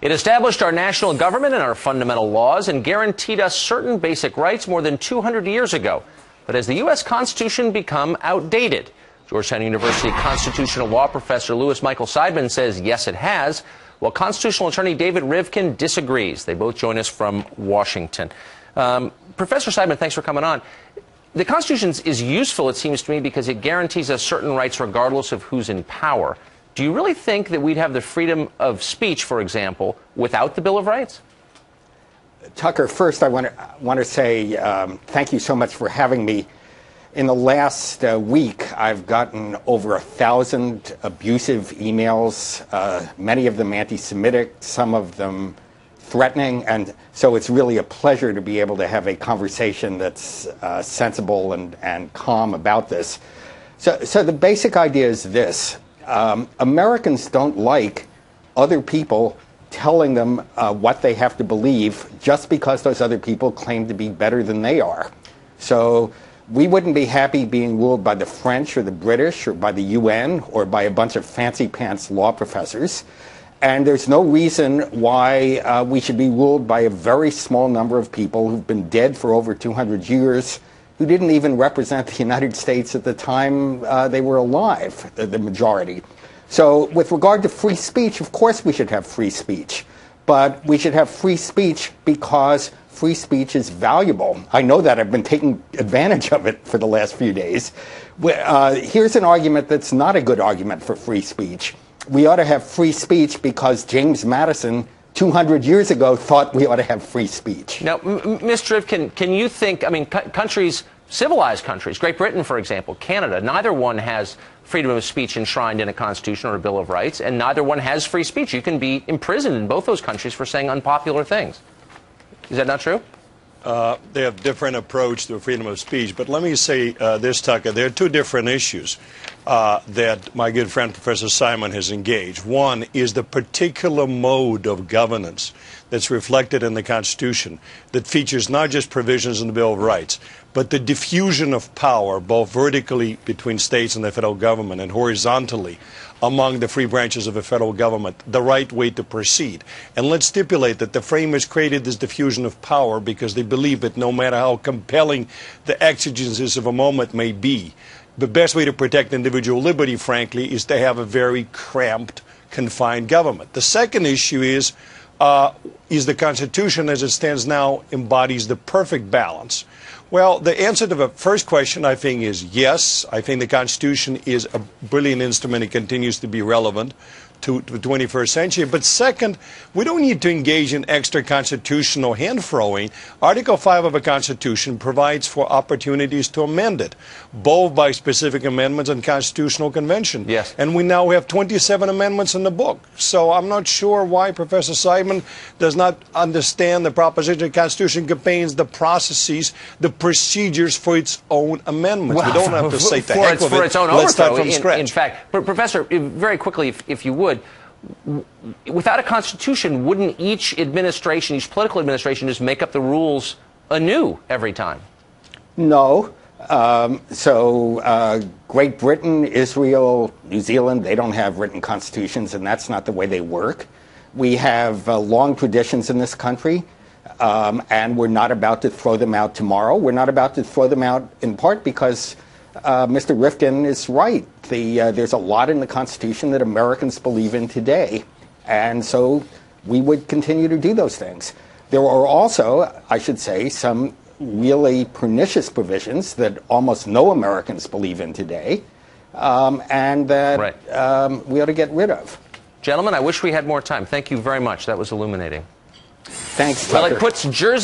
It established our national government and our fundamental laws and guaranteed us certain basic rights more than 200 years ago. But has the U.S. Constitution become outdated? Georgetown University constitutional law professor Louis Michael Seidman says yes, it has, while constitutional attorney David Rivkin disagrees. They both join us from Washington. Professor Seidman, thanks for coming on. The Constitution is useful, it seems to me, because it guarantees us certain rights regardless of who's in power. Do you really think that we'd have the freedom of speech, for example, without the Bill of Rights? Tucker, first I want to say thank you so much for having me. In the last week, I've gotten over 1,000 abusive emails, many of them anti-Semitic, some of them threatening, and so it's really a pleasure to be able to have a conversation that's sensible and calm about this. So the basic idea is this. Americans don't like other people telling them what they have to believe just because those other people claim to be better than they are. So we wouldn't be happy being ruled by the French or the British or by the UN or by a bunch of fancy pants law professors. And there's no reason why we should be ruled by a very small number of people who've been dead for over 200 years, who didn't even represent the United States at the time they were alive, the majority. So with regard to free speech, of course we should have free speech. But we should have free speech because free speech is valuable. I know that. I've been taking advantage of it for the last few days. Here's an argument that's not a good argument for free speech. We ought to have free speech because James Madison 200 years ago thought we ought to have free speech. Now, Mr. Rivkin, can you think, I mean, countries, civilized countries, Great Britain, for example, Canada, neither one has freedom of speech enshrined in a constitution or a Bill of Rights, and neither one has free speech. You can be imprisoned in both those countries for saying unpopular things. Is that not true? They have different approach to freedom of speech. But let me say this, Tucker. There are two different issues that my good friend Professor Simon has engaged. One is the particular mode of governance that's reflected in the Constitution that features not just provisions in the Bill of Rights, but the diffusion of power, both vertically between states and the federal government and horizontally among the free branches of the federal government, the right way to proceed. And let's stipulate that the framers created this diffusion of power because they believe that no matter how compelling the exigencies of a moment may be, the best way to protect individual liberty, frankly, is to have a very cramped, confined government. The second issue is the Constitution as it stands now embodies the perfect balance? Well, the answer to the first question, I think, is yes. I think the Constitution is a brilliant instrument. It continues to be relevant to the 21st century. But second, we don't need to engage in extra constitutional hand-throwing. Article 5 of the Constitution provides for opportunities to amend it, both by specific amendments and constitutional convention. Yes. And we now have 27 amendments in the book. So I'm not sure why Professor Seidman does not understand the proposition the Constitution contains the processes, the procedures for its own amendments. Well, we don't have to say the heck of it. For its own Let's start from overthrow, scratch. in fact. Professor, very quickly, if you would, without a constitution, wouldn't each administration, each political administration, just make up the rules anew every time? No. Great Britain, Israel, New Zealand, they don't have written constitutions, and that's not the way they work. We have long traditions in this country, and we're not about to throw them out tomorrow. We're not about to throw them out in part because Mr. Rivkin is right. There's a lot in the Constitution that Americans believe in today, and so we would continue to do those things. There are also, I should say, some really pernicious provisions that almost no Americans believe in today, and that we ought to get rid of. Gentlemen, I wish we had more time. Thank you very much. That was illuminating. Thanks, Tucker. Well, it puts Jersey